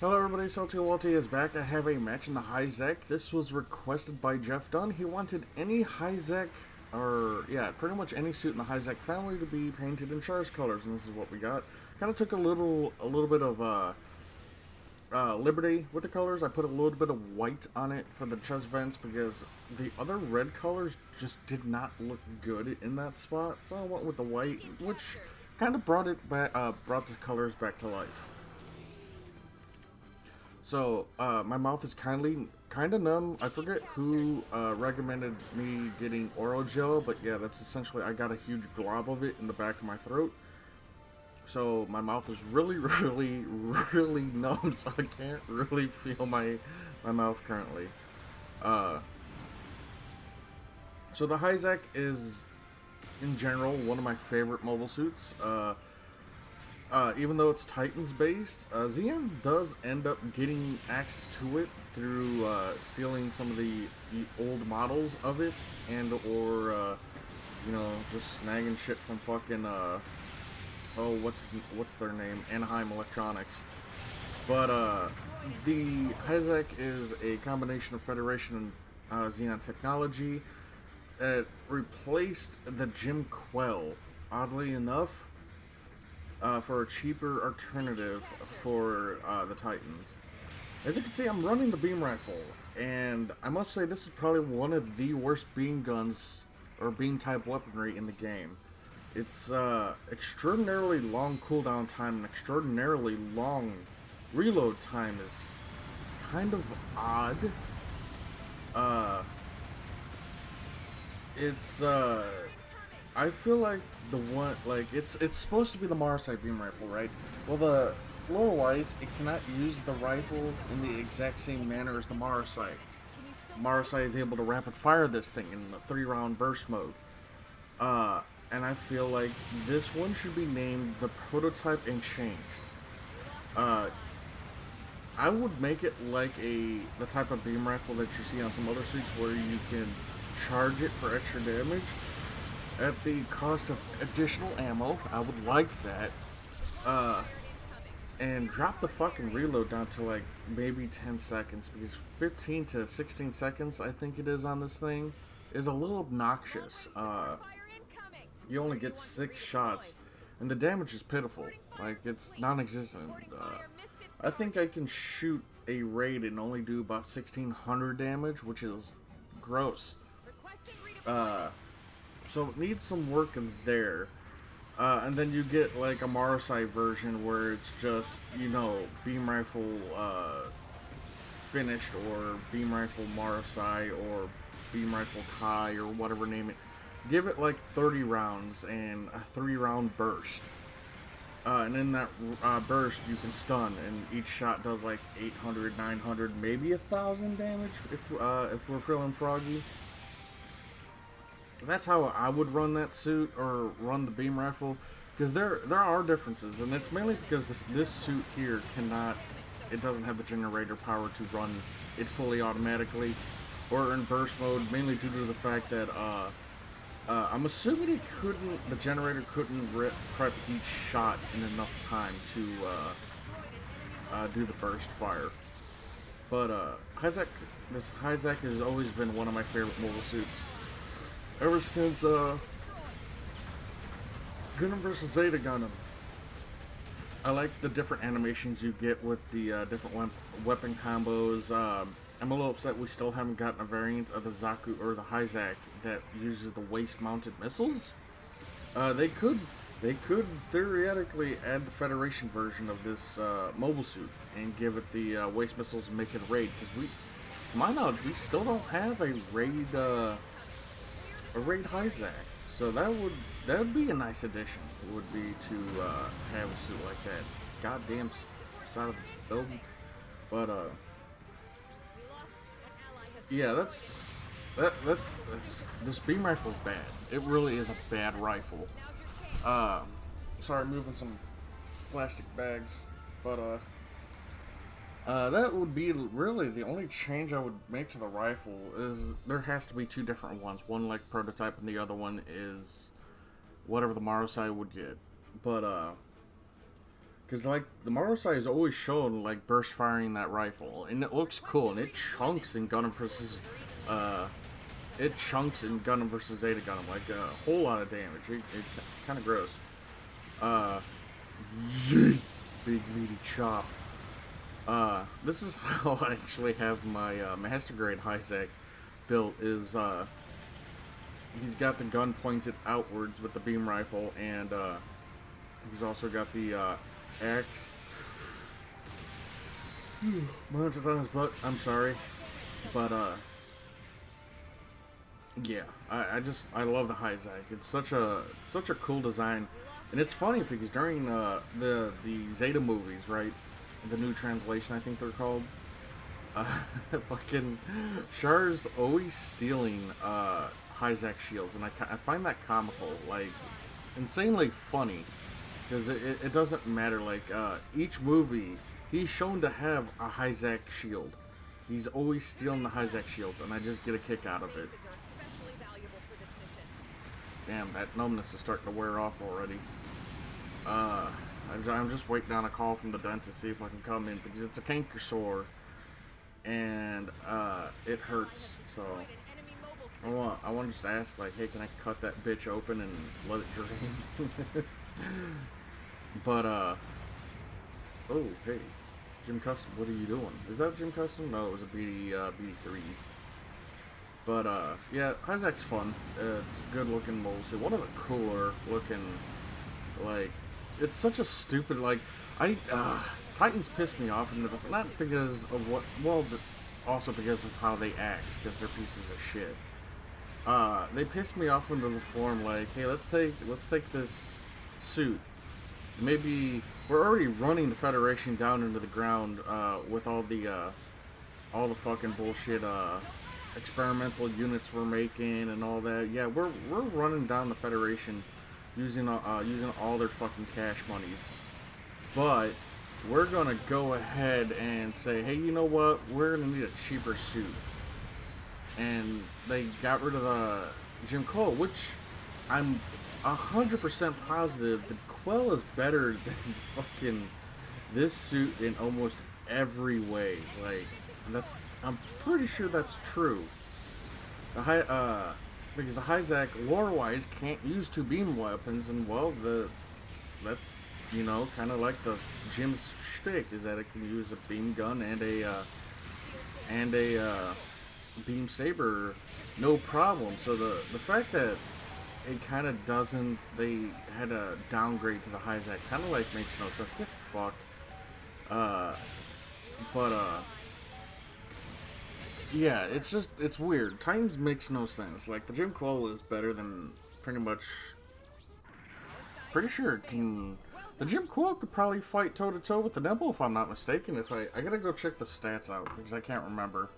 Hello everybody, Salty Walty is back. I have a match in the Hizek. This was requested by Jeff Dunn. He wanted any Hizek, or yeah, pretty much any suit in the Hizek family to be painted in Char's colors, and this is what we got. Kind of took a little bit of liberty with the colors. I put a little bit of white on it for the chest vents because the other red colors just did not look good in that spot. So I went with the white, which kind of brought it back, brought the colors back to life. So, my mouth is kind of numb. I forget who recommended me getting oral gel, but yeah, that's essentially, I got a huge glob of it in the back of my throat. So, my mouth is really numb, so I can't really feel my mouth currently. So the Hizek is, in general, one of my favorite mobile suits. Even though it's Titans based, Xeon does end up getting access to it through stealing some of the old models of it, and or you know, just snagging shit from fucking oh, what's their name, Anaheim Electronics. But the Hizek is a combination of Federation and Xeon technology. It replaced the Jim Quell, oddly enough, for a cheaper alternative for the Titans. As you can see, I'm running the beam rifle, and I must say this is probably one of the worst beam guns or beam type weaponry in the game. It's extraordinarily long cooldown time and extraordinarily long reload time is kind of odd. I feel like the one, like, it's supposed to be the Marasai beam rifle, right? Well, the lore-wise, it cannot use the rifle in the exact same manner as the Marasai. Marasai is able to rapid fire this thing in a 3-round burst mode. And I feel like this one should be named the Prototype and Changed. I would make it like the type of beam rifle that you see on some other suits where you can charge it for extra damage at the cost of additional ammo. I would like that. And drop the fucking reload down to like maybe 10 seconds, because 15 to 16 seconds, I think it is on this thing, is a little obnoxious. You only get 6 shots, and the damage is pitiful. Like, it's non-existent. I think I can shoot a raid and only do about 1600 damage, which is gross. So it needs some work in there. And then you get like a Marasai version where it's just, you know, beam rifle finished, or beam rifle Marasai, or beam rifle Kai, or whatever name it. Give it like 30 rounds and a 3-round burst. And in that burst you can stun, and each shot does like 800, 900, maybe 1,000 damage if we're feeling froggy. That's how I would run that suit, or run the beam rifle, because there are differences, and it's mainly because this suit here it doesn't have the generator power to run it fully automatically or in burst mode, mainly due to the fact that I'm assuming the generator couldn't prep each shot in enough time to do the burst fire. But this Hizek has always been one of my favorite mobile suits. Ever since Gundam vs. Zeta Gundam. I like the different animations you get with the different weapon combos. I'm a little upset we still haven't gotten a variant of the Zaku or the Hizek that uses the waist-mounted missiles. They could theoretically add the Federation version of this mobile suit and give it the waist missiles and make it a raid, because to my knowledge, we still don't have a raid Hizek. So that would be a nice addition. It would be to have a suit like that. Goddamn side of the building. But yeah, that's this beam rifle is bad. It really is a bad rifle. Sorry, moving some plastic bags, but that would be really the only change I would make to the rifle. Is there has to be 2 different ones. One like Prototype, and the other one is whatever the Marasai would get. But Because, like, the Marosai is always shown, like, burst firing that rifle. And it looks cool. And it chunks in Gundam versus, Zeta Gundam. Like, a whole lot of damage. It's kind of gross. Yeet! Big meaty chop. This is how I actually have my, Master Grade Hyzak built, is, he's got the gun pointed outwards with the beam rifle, and, he's also got the, axe mounted on his butt. I'm sorry, but yeah, I love the Hyzak. It's such a cool design, and it's funny because during the Zeta movies, right, the new translation I think they're called, fucking Char's always stealing Hyzak shields, and I find that comical, like insanely funny. Because it doesn't matter, like, each movie, he's shown to have a Hyzak shield. He's always stealing the Hyzak shields, and I just get a kick out of it. Damn, that numbness is starting to wear off already. I'm just waiting on a call from the dentist, see if I can come in, because it's a canker sore, and, it hurts, so... I want to just ask, like, hey, can I cut that bitch open and let it drain? But, oh, hey, Jim Custom, what are you doing? Is that Jim Custom? No, it was a BD3. But, yeah, Hyzak's fun. It's a good looking mold suit. One of the cooler looking, like, it's such a stupid, like, Titans piss me off, not because of what, well, also because of how they act, because they're pieces of shit. They piss me off into the form like, hey, let's take this suit. Maybe we're already running the Federation down into the ground with all the fucking bullshit experimental units we're making and all that. Yeah, we're running down the Federation using all their fucking cash monies. But we're gonna go ahead and say, hey, you know what? We're gonna need a cheaper suit. And they got rid of Jim Cole, which I'm 100% positive the Quell is better than fucking this suit in almost every way. Like, I'm pretty sure that's true. Because the Hyzak, lore-wise, can't use two beam weapons, and well, that's, you know, kind of like the Jim's shtick, is that it can use a beam gun and a beam saber, no problem. So the fact that it kind of doesn't, they had a downgrade to the Hyzak, kind of like makes no sense. Get fucked. Yeah, it's weird. Titans makes no sense. Like, the Jim Quell is better than pretty sure it can. The Jim Quell could probably fight toe to toe with the Nebel if I'm not mistaken. I gotta go check the stats out because I can't remember.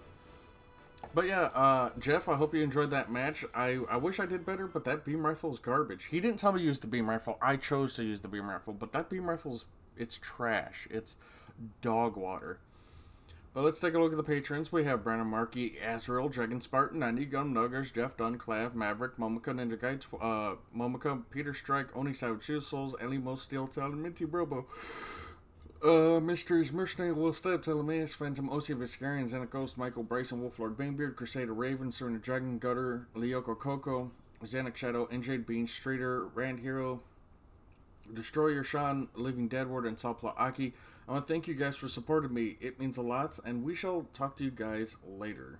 But yeah, Jeff, I hope you enjoyed that match. I wish I did better, but that beam rifle is garbage. He didn't tell me to use the beam rifle. I chose to use the beam rifle, but that beam rifle's, it's trash. It's dog water. But let's take a look at the patrons. We have Brandon Markey, Azrael, Dragon Spartan, 90 Gun Nuggers, Jeff Dunn, Clav, Maverick, Momika, Ninja Guide, Momika, Peter Strike, Oni Savage Souls, Ellie Mo Steel, Talon, Minty Brobo, Mysteries, Mercenary, Will Stab, Telemeus, Phantom, Osi, Viscarian, Xenic Ghost, Michael, Bryson, Wolflord, Banebeard, Crusader, Raven, Serena, Dragon, Gutter, Lyoko, Coco, Xenic Shadow, NJ Bean, Streeter, Rand Hero, Destroyer, Sean, Living Deadward, and Salpla Aki. I want to thank you guys for supporting me. It means a lot, and we shall talk to you guys later.